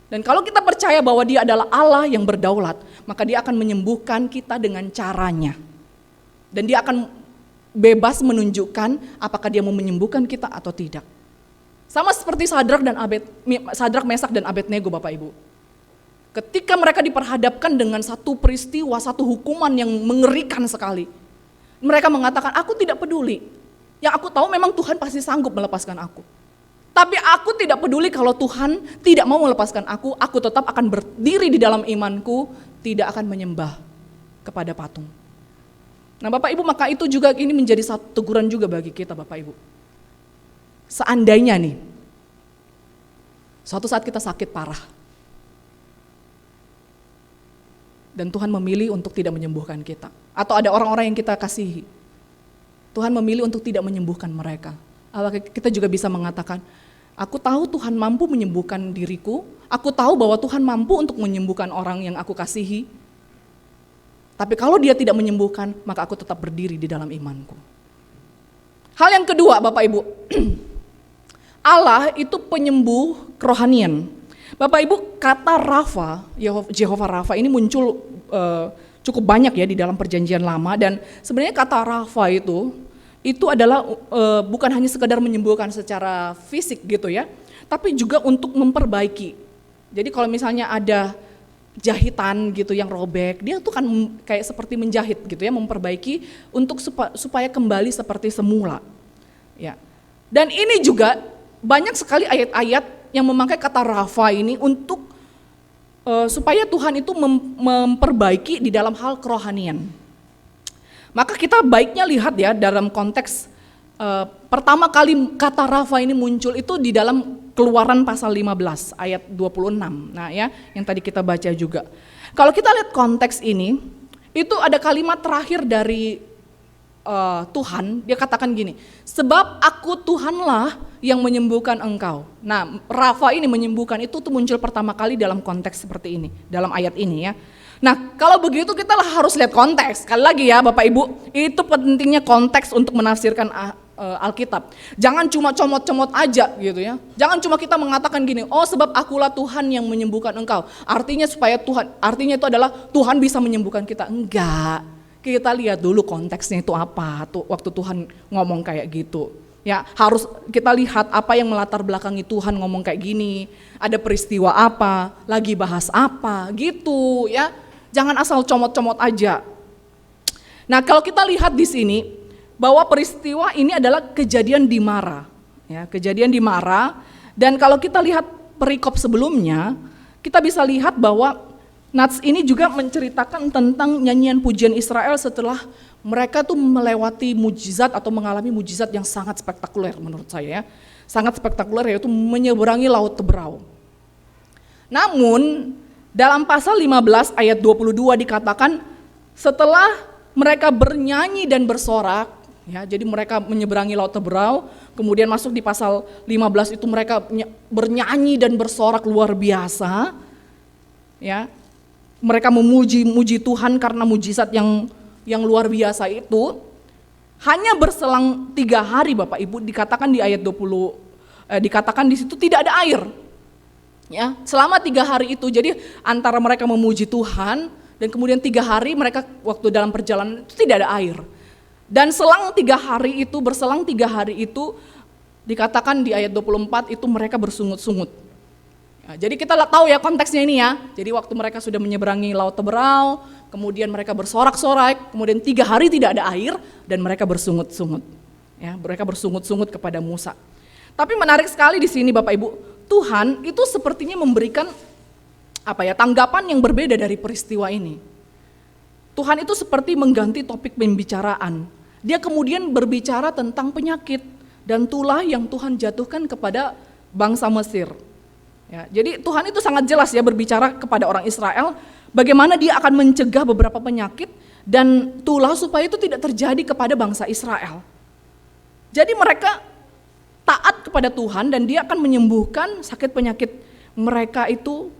Dan kalau kita percaya bahwa dia adalah Allah yang berdaulat, maka dia akan menyembuhkan kita dengan caranya. Dan dia akan bebas menunjukkan apakah dia mau menyembuhkan kita atau tidak. Sama seperti Sadrak, Mesak dan Abednego Bapak Ibu. Ketika mereka diperhadapkan dengan satu peristiwa, satu hukuman yang mengerikan sekali. Mereka mengatakan, aku tidak peduli. Yang aku tahu memang Tuhan pasti sanggup melepaskan aku. Tapi aku tidak peduli kalau Tuhan tidak mau melepaskan aku tetap akan berdiri di dalam imanku, tidak akan menyembah kepada patung. Nah Bapak Ibu, maka itu juga ini menjadi satu teguran juga bagi kita Bapak Ibu. Seandainya nih, suatu saat kita sakit parah, dan Tuhan memilih untuk tidak menyembuhkan kita. Atau ada orang-orang yang kita kasihi, Tuhan memilih untuk tidak menyembuhkan mereka. Kita juga bisa mengatakan, aku tahu Tuhan mampu menyembuhkan diriku, aku tahu bahwa Tuhan mampu untuk menyembuhkan orang yang aku kasihi. Tapi kalau dia tidak menyembuhkan, maka aku tetap berdiri di dalam imanku. Hal yang kedua Bapak Ibu, Allah itu penyembuh kerohanian. Bapak Ibu, kata Rafa, Jehovah Rafa ini muncul cukup banyak ya di dalam perjanjian lama. Dan sebenarnya kata Rafa itu adalah bukan hanya sekedar menyembuhkan secara fisik gitu ya, tapi juga untuk memperbaiki. Jadi kalau misalnya ada jahitan gitu yang robek, dia tuh kan kayak seperti menjahit gitu ya, memperbaiki untuk supaya kembali seperti semula. Ya. Dan ini juga banyak sekali ayat-ayat yang memakai kata Rafa ini untuk supaya Tuhan itu memperbaiki di dalam hal kerohanian. Maka kita baiknya lihat ya dalam konteks pertama kali kata Rafa ini muncul itu di dalam Keluaran pasal 15 ayat 26. Nah ya, yang tadi kita baca juga. Kalau kita lihat konteks ini, itu ada kalimat terakhir dari Tuhan, dia katakan gini, sebab aku Tuhanlah yang menyembuhkan engkau. Nah, Rafa ini menyembuhkan itu tuh muncul pertama kali dalam konteks seperti ini, dalam ayat ini ya. Nah, kalau begitu kita harus lihat konteks. Sekali lagi ya Bapak Ibu, itu pentingnya konteks untuk menafsirkan Alkitab. Jangan cuma comot-comot aja gitu ya. Jangan cuma kita mengatakan gini, oh sebab akulah Tuhan yang menyembuhkan engkau. Artinya artinya itu adalah Tuhan bisa menyembuhkan kita. Enggak. Kita lihat dulu konteksnya itu apa tuh waktu Tuhan ngomong kayak gitu. Ya, harus kita lihat apa yang melatar belakangi Tuhan ngomong kayak gini. Ada peristiwa apa, lagi bahas apa gitu ya. Jangan asal comot-comot aja. Nah, kalau kita lihat di sini bahwa peristiwa ini adalah kejadian di Mara, ya, kejadian di Mara. Dan kalau kita lihat perikop sebelumnya, kita bisa lihat bahwa Nats ini juga menceritakan tentang nyanyian pujian Israel setelah mereka tuh melewati mujizat atau mengalami mujizat yang sangat spektakuler menurut saya ya. Sangat spektakuler, yaitu menyeberangi Laut Teberau. Namun dalam pasal 15 ayat 22 dikatakan setelah mereka bernyanyi dan bersorak, ya, jadi mereka menyeberangi Laut Teberau, kemudian masuk di pasal 15 itu mereka bernyanyi dan bersorak luar biasa, ya. Mereka memuji Tuhan karena mujizat yang luar biasa itu. Hanya berselang 3 hari Bapak Ibu, dikatakan di ayat 20, dikatakan di situ tidak ada air. Ya, selama 3 hari itu, jadi antara mereka memuji Tuhan dan kemudian 3 hari mereka waktu dalam perjalanan itu tidak ada air. Dan selang 3 hari itu, berselang 3 hari itu, dikatakan di ayat 24 itu mereka bersungut-sungut. Ya, jadi kita tahu ya konteksnya ini ya. Jadi waktu mereka sudah menyeberangi Laut Teberau, kemudian mereka bersorak-sorai, kemudian 3 hari tidak ada air dan mereka bersungut-sungut. Ya, mereka bersungut-sungut kepada Musa. Tapi menarik sekali di sini Bapak Ibu, Tuhan itu sepertinya memberikan tanggapan yang berbeda dari peristiwa ini. Tuhan itu seperti mengganti topik pembicaraan. Dia kemudian berbicara tentang penyakit dan tulah yang Tuhan jatuhkan kepada bangsa Mesir. Ya, jadi Tuhan itu sangat jelas ya berbicara kepada orang Israel bagaimana dia akan mencegah beberapa penyakit dan tulah supaya itu tidak terjadi kepada bangsa Israel. Jadi mereka taat kepada Tuhan dan dia akan menyembuhkan sakit penyakit mereka itu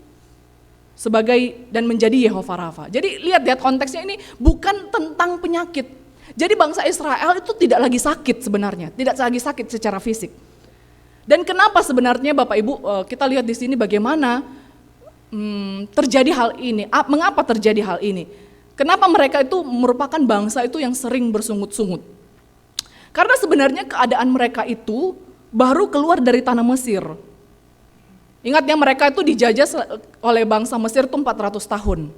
sebagai dan menjadi Yehova Rafa. Jadi lihat konteksnya ini bukan tentang penyakit. Jadi bangsa Israel itu tidak lagi sakit sebenarnya, tidak lagi sakit secara fisik. Dan kenapa sebenarnya Bapak Ibu kita lihat di sini bagaimana terjadi hal ini? Mengapa terjadi hal ini? Kenapa mereka itu merupakan bangsa itu yang sering bersungut-sungut? Karena sebenarnya keadaan mereka itu baru keluar dari tanah Mesir. Ingat ya, mereka itu dijajah oleh bangsa Mesir itu 400 tahun.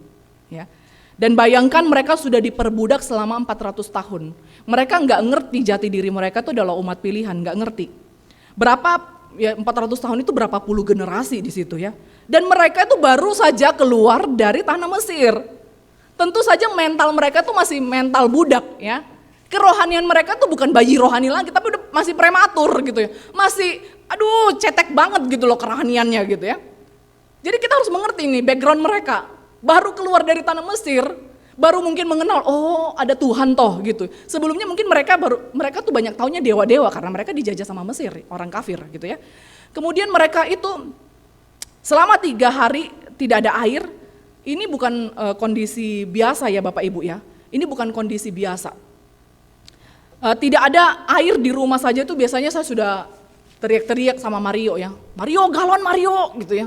Ya. Dan bayangkan mereka sudah diperbudak selama 400 tahun. Mereka nggak ngerti jati diri mereka itu adalah umat pilihan, nggak ngerti. 400 tahun itu berapa puluh generasi di situ ya. Dan mereka itu baru saja keluar dari tanah Mesir. Tentu saja mental mereka itu masih mental budak ya. Kerohanian mereka tuh bukan bayi rohani lagi, tapi udah masih prematur gitu ya. Masih cetek banget gitu loh kerohaniannya gitu ya. Jadi kita harus mengerti nih background mereka. Baru keluar dari tanah Mesir, baru mungkin mengenal, oh ada Tuhan toh gitu. Sebelumnya mungkin mereka tuh banyak taunya dewa-dewa karena mereka dijajah sama Mesir, orang kafir gitu ya. Kemudian mereka itu selama 3 hari tidak ada air. Ini bukan kondisi biasa ya Bapak Ibu ya. Ini bukan kondisi biasa. Tidak ada air di rumah saja tuh biasanya saya sudah teriak-teriak sama Mario ya. Mario galon Mario gitu ya.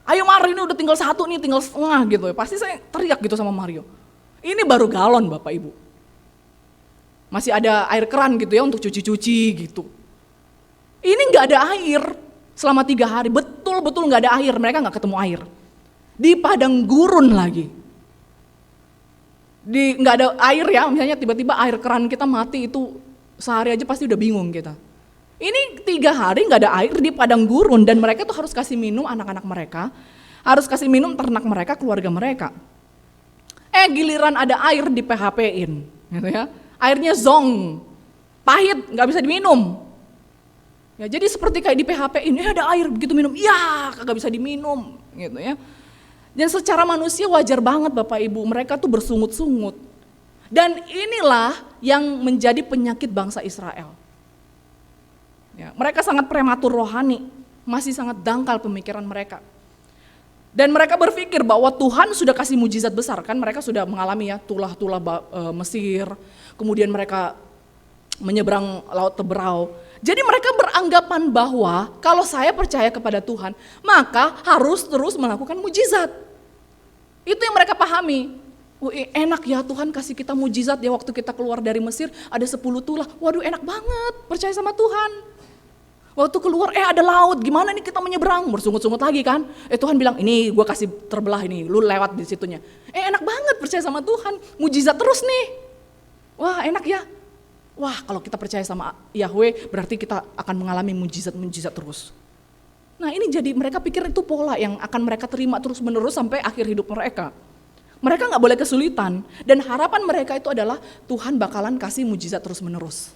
Ayo Mario, ini udah tinggal 1 nih, tinggal setengah gitu ya. Pasti saya teriak gitu sama Mario. Ini baru galon Bapak Ibu. Masih ada air keran gitu ya untuk cuci-cuci gitu. Ini nggak ada air selama 3 hari, betul-betul nggak ada air, mereka nggak ketemu air. Di padang gurun lagi. Nggak ada air ya, misalnya tiba-tiba air keran kita mati itu sehari aja pasti udah bingung kita. Ini 3 hari nggak ada air di padang gurun dan mereka tuh harus kasih minum anak-anak mereka, harus kasih minum ternak mereka, keluarga mereka. Giliran ada air di PHP-in, gitu ya. Airnya zong, pahit, nggak bisa diminum. Ya, jadi seperti kayak di PHP-in, ada air begitu minum, ya kagak bisa diminum, gitu ya. Dan secara manusia wajar banget Bapak Ibu, mereka tuh bersungut-sungut. Dan inilah yang menjadi penyakit bangsa Israel. Ya, mereka sangat prematur rohani, masih sangat dangkal pemikiran mereka. Dan mereka berpikir bahwa Tuhan sudah kasih mujizat besar, kan mereka sudah mengalami ya tulah-tulah Mesir, kemudian mereka menyeberang Laut Teberau. Jadi mereka beranggapan bahwa kalau saya percaya kepada Tuhan, maka harus terus melakukan mujizat. Itu yang mereka pahami. Enak ya Tuhan kasih kita mujizat ya waktu kita keluar dari Mesir ada 10 tulah. Waduh enak banget percaya sama Tuhan. Waktu keluar, ada laut, gimana nih kita menyeberang? Bersungut-sungut lagi kan. Tuhan bilang, ini gue kasih terbelah ini, lu lewat di situnya. Enak banget percaya sama Tuhan, mujizat terus nih. Wah enak ya. Wah kalau kita percaya sama Yahweh, berarti kita akan mengalami mujizat-mujizat terus. Nah ini jadi mereka pikir itu pola yang akan mereka terima terus menerus sampai akhir hidup mereka. Mereka gak boleh kesulitan, dan harapan mereka itu adalah Tuhan bakalan kasih mujizat terus menerus.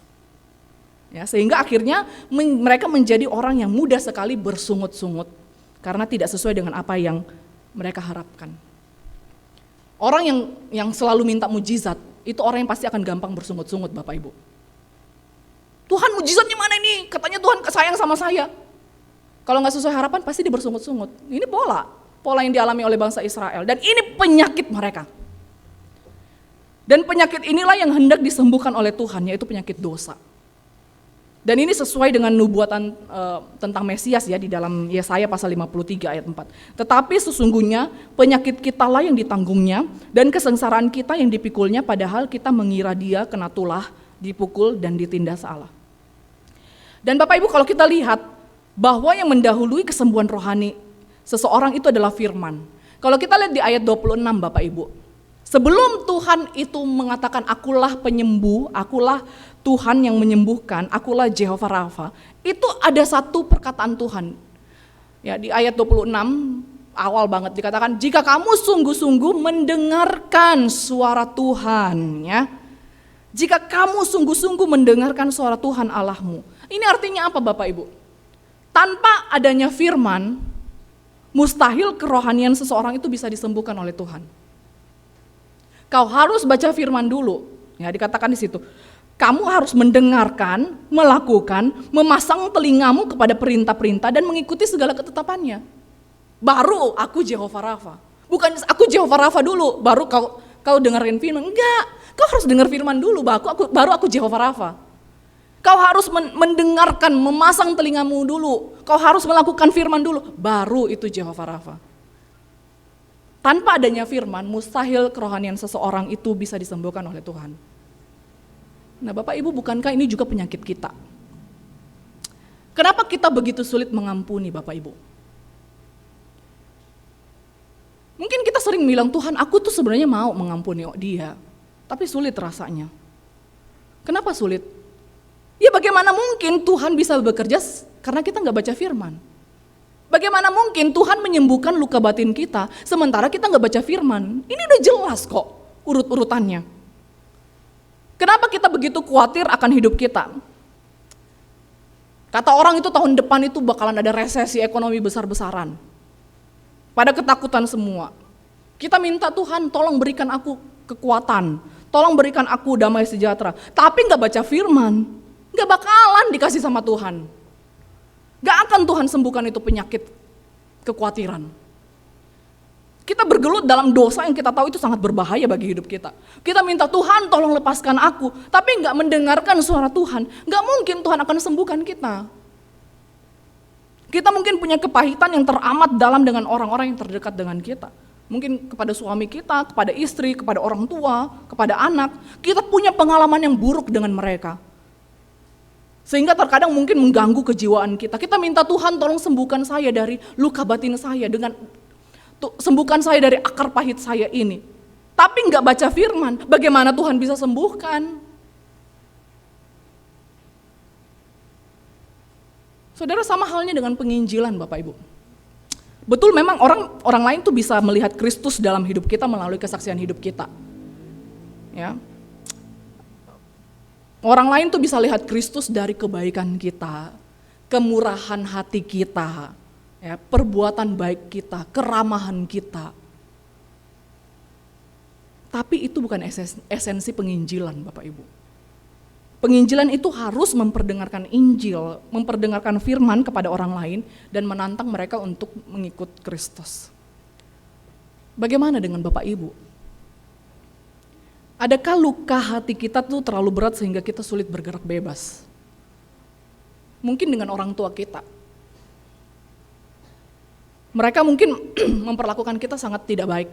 Ya, sehingga akhirnya mereka menjadi orang yang mudah sekali bersungut-sungut karena tidak sesuai dengan apa yang mereka harapkan. Orang yang selalu minta mujizat itu orang yang pasti akan gampang bersungut-sungut, Bapak Ibu. Tuhan mujizatnya mana ini? Katanya Tuhan sayang sama saya. Kalau nggak sesuai harapan pasti dia bersungut-sungut. Ini pola yang dialami oleh bangsa Israel, dan ini penyakit mereka. Dan penyakit inilah yang hendak disembuhkan oleh Tuhan, yaitu penyakit dosa. Dan ini sesuai dengan nubuatan tentang Mesias ya di dalam Yesaya pasal 53 ayat 4. Tetapi sesungguhnya penyakit kita lah yang ditanggungnya dan kesengsaraan kita yang dipikulnya, padahal kita mengira dia kena tulah, dipukul dan ditindas Allah. Dan Bapak Ibu kalau kita lihat bahwa yang mendahului kesembuhan rohani seseorang itu adalah firman. Kalau kita lihat di ayat 26 Bapak Ibu. Sebelum Tuhan itu mengatakan akulah penyembuh, akulah Tuhan yang menyembuhkan, akulah Jehovah Rafa, itu ada satu perkataan Tuhan. Ya, di ayat 26 awal banget dikatakan, jika kamu sungguh-sungguh mendengarkan suara Tuhan, ya. Jika kamu sungguh-sungguh mendengarkan suara Tuhan Allahmu. Ini artinya apa Bapak Ibu? Tanpa adanya firman, mustahil kerohanian seseorang itu bisa disembuhkan oleh Tuhan. Kau harus baca firman dulu, ya dikatakan di situ. Kamu harus mendengarkan, melakukan, memasang telingamu kepada perintah-perintah dan mengikuti segala ketetapannya. Baru aku Jehovah Rafa. Bukan aku Jehovah Rafa dulu, baru kau dengerin firman. Enggak, kau harus dengar firman dulu, baru aku Jehovah Rafa. Kau harus mendengarkan, memasang telingamu dulu. Kau harus melakukan firman dulu, baru itu Jehovah Rafa. Tanpa adanya firman, mustahil kerohanian seseorang itu bisa disembuhkan oleh Tuhan. Nah Bapak Ibu, bukankah ini juga penyakit kita? Kenapa kita begitu sulit mengampuni Bapak Ibu? Mungkin kita sering bilang, Tuhan aku tuh sebenarnya mau mengampuni dia, tapi sulit rasanya. Kenapa sulit? Ya bagaimana mungkin Tuhan bisa bekerja karena kita gak baca firman? Bagaimana mungkin Tuhan menyembuhkan luka batin kita sementara kita nggak baca firman? Ini udah jelas kok urut-urutannya. Kenapa kita begitu khawatir akan hidup kita? Kata orang itu tahun depan itu bakalan ada resesi ekonomi besar-besaran. Pada ketakutan semua. Kita minta Tuhan tolong berikan aku kekuatan, tolong berikan aku damai sejahtera. Tapi nggak baca firman, nggak bakalan dikasih sama Tuhan. Gak akan Tuhan sembuhkan itu penyakit kekhawatiran. Kita bergelut dalam dosa yang kita tahu itu sangat berbahaya bagi hidup kita. Kita minta Tuhan tolong lepaskan aku, tapi gak mendengarkan suara Tuhan. Gak mungkin Tuhan akan sembuhkan kita. Kita mungkin punya kepahitan yang teramat dalam dengan orang-orang yang terdekat dengan kita. Mungkin kepada suami kita, kepada istri, kepada orang tua, kepada anak. Kita punya pengalaman yang buruk dengan mereka. Sehingga terkadang mungkin mengganggu kejiwaan kita. Kita minta Tuhan tolong sembuhkan saya dari luka batin saya, sembuhkan saya dari akar pahit saya ini. Tapi nggak baca firman, bagaimana Tuhan bisa sembuhkan? Saudara, sama halnya dengan penginjilan Bapak Ibu. Betul memang orang lain tuh bisa melihat Kristus dalam hidup kita melalui kesaksian hidup kita. Ya. Orang lain tuh bisa lihat Kristus dari kebaikan kita, kemurahan hati kita, ya, perbuatan baik kita, keramahan kita. Tapi itu bukan esensi penginjilan Bapak Ibu. Penginjilan itu harus memperdengarkan Injil, memperdengarkan firman kepada orang lain dan menantang mereka untuk mengikut Kristus. Bagaimana dengan Bapak Ibu? Adakah luka hati kita tuh terlalu berat sehingga kita sulit bergerak bebas? Mungkin dengan orang tua kita. Mereka mungkin memperlakukan kita sangat tidak baik.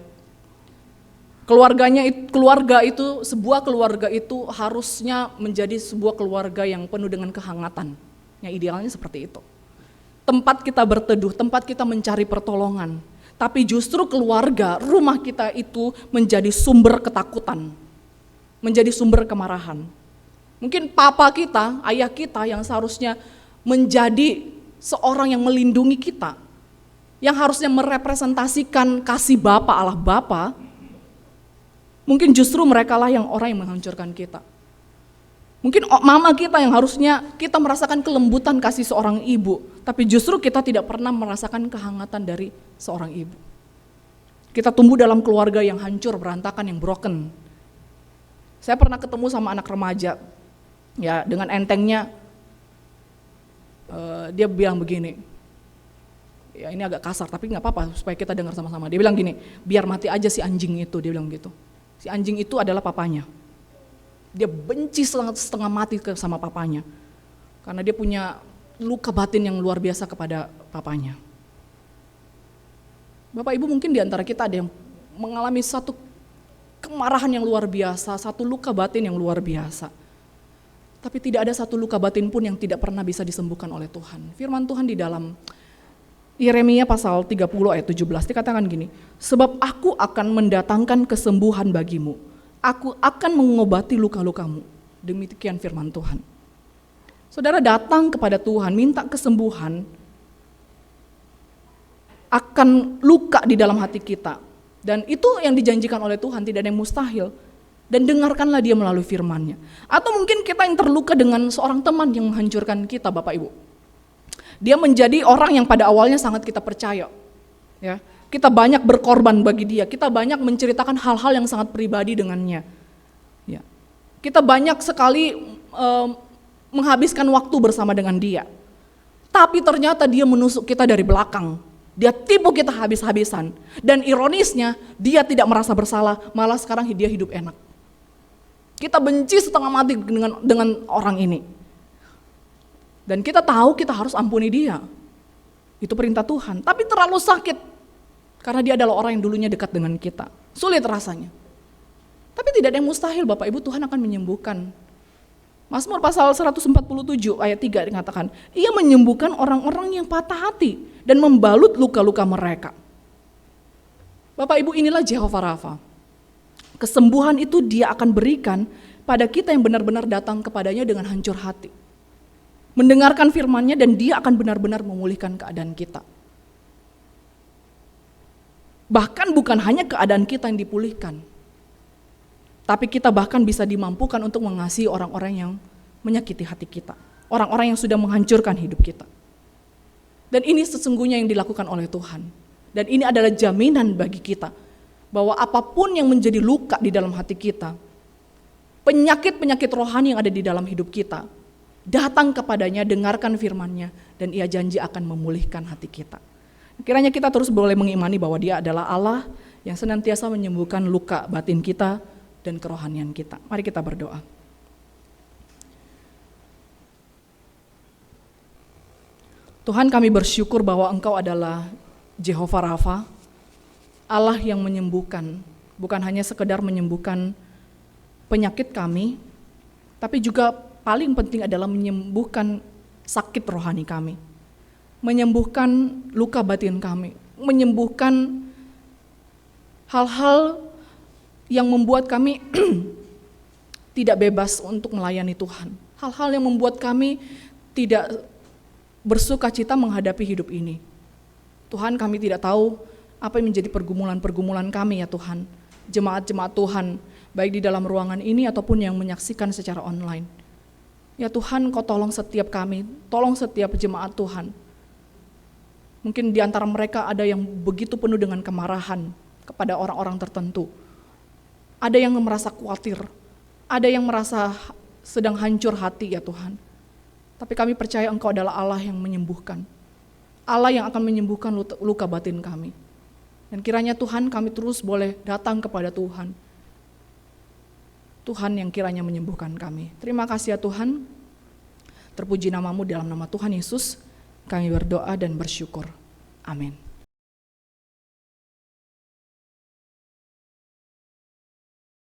Sebuah keluarga itu harusnya menjadi sebuah keluarga yang penuh dengan kehangatan. Yang idealnya seperti itu. Tempat kita berteduh, tempat kita mencari pertolongan. Tapi justru keluarga, rumah kita itu menjadi sumber ketakutan. Menjadi sumber kemarahan. Mungkin papa kita, ayah kita yang seharusnya menjadi seorang yang melindungi kita. Yang harusnya merepresentasikan kasih Bapa, Allah Bapa. Mungkin justru merekalah yang orang yang menghancurkan kita. Mungkin mama kita yang harusnya kita merasakan kelembutan kasih seorang ibu, tapi justru kita tidak pernah merasakan kehangatan dari seorang ibu. Kita tumbuh dalam keluarga yang hancur, berantakan, yang broken. Saya pernah ketemu sama anak remaja, ya dengan entengnya dia bilang begini, ya ini agak kasar tapi nggak apa-apa supaya kita dengar sama-sama. Dia bilang gini, biar mati aja si anjing itu, dia bilang gitu. Si anjing itu adalah papanya. Dia benci setengah mati sama papanya. Karena dia punya luka batin yang luar biasa kepada papanya. Bapak Ibu mungkin di antara kita ada yang mengalami satu kemarahan yang luar biasa, satu luka batin yang luar biasa. Tapi tidak ada satu luka batin pun yang tidak pernah bisa disembuhkan oleh Tuhan. Firman Tuhan di dalam Yeremia pasal 30 ayat 17 dikatakan gini, sebab aku akan mendatangkan kesembuhan bagimu. Aku akan mengobati luka-lukamu. Demikian firman Tuhan. Saudara datang kepada Tuhan, minta kesembuhan akan luka di dalam hati kita. Dan itu yang dijanjikan oleh Tuhan, tidak ada yang mustahil. Dan dengarkanlah dia melalui firman-Nya. Atau mungkin kita yang terluka dengan seorang teman yang menghancurkan kita, Bapak Ibu. Dia menjadi orang yang pada awalnya sangat kita percaya. Ya. Kita banyak berkorban bagi dia, kita banyak menceritakan hal-hal yang sangat pribadi dengannya. Ya. Kita banyak sekali menghabiskan waktu bersama dengan dia. Tapi ternyata dia menusuk kita dari belakang. Dia tipu kita habis-habisan. Dan ironisnya, dia tidak merasa bersalah, malah sekarang dia hidup enak. Kita benci setengah mati dengan orang ini. Dan kita tahu kita harus ampuni dia. Itu perintah Tuhan, tapi terlalu sakit. Karena dia adalah orang yang dulunya dekat dengan kita. Sulit rasanya. Tapi tidak ada yang mustahil Bapak Ibu, Tuhan akan menyembuhkan. Mazmur pasal 147 ayat 3 dikatakan, ia menyembuhkan orang-orang yang patah hati dan membalut luka-luka mereka. Bapak Ibu, inilah Jehovah Rafa. Kesembuhan itu dia akan berikan pada kita yang benar-benar datang kepadanya dengan hancur hati. Mendengarkan firman-Nya dan dia akan benar-benar memulihkan keadaan kita. Bahkan bukan hanya keadaan kita yang dipulihkan, tapi kita bahkan bisa dimampukan untuk mengasihi orang-orang yang menyakiti hati kita, orang-orang yang sudah menghancurkan hidup kita. Dan ini sesungguhnya yang dilakukan oleh Tuhan. Dan ini adalah jaminan bagi kita, bahwa apapun yang menjadi luka di dalam hati kita, penyakit-penyakit rohani yang ada di dalam hidup kita, datang kepadanya, dengarkan firman-Nya, dan ia janji akan memulihkan hati kita. Kiranya kita terus boleh mengimani bahwa dia adalah Allah yang senantiasa menyembuhkan luka batin kita dan kerohanian kita. Mari kita berdoa. Tuhan, kami bersyukur bahwa Engkau adalah Jehovah Rafa, Allah yang menyembuhkan, bukan hanya sekedar menyembuhkan penyakit kami, tapi juga paling penting adalah menyembuhkan sakit rohani kami. Menyembuhkan luka batin kami, menyembuhkan hal-hal yang membuat kami tidak bebas untuk melayani Tuhan. Hal-hal yang membuat kami tidak bersukacita menghadapi hidup ini. Tuhan, kami tidak tahu apa yang menjadi pergumulan-pergumulan kami ya Tuhan. Jemaat-jemaat Tuhan, baik di dalam ruangan ini ataupun yang menyaksikan secara online. Ya Tuhan, Kau tolong setiap kami, tolong setiap jemaat Tuhan. Mungkin di antara mereka ada yang begitu penuh dengan kemarahan kepada orang-orang tertentu. Ada yang merasa khawatir, ada yang merasa sedang hancur hati ya Tuhan. Tapi kami percaya Engkau adalah Allah yang menyembuhkan. Allah yang akan menyembuhkan luka batin kami. Dan kiranya Tuhan kami terus boleh datang kepada Tuhan. Tuhan yang kiranya menyembuhkan kami. Terima kasih ya Tuhan. Terpuji namamu dalam nama Tuhan Yesus. Kami berdoa dan bersyukur. Amin.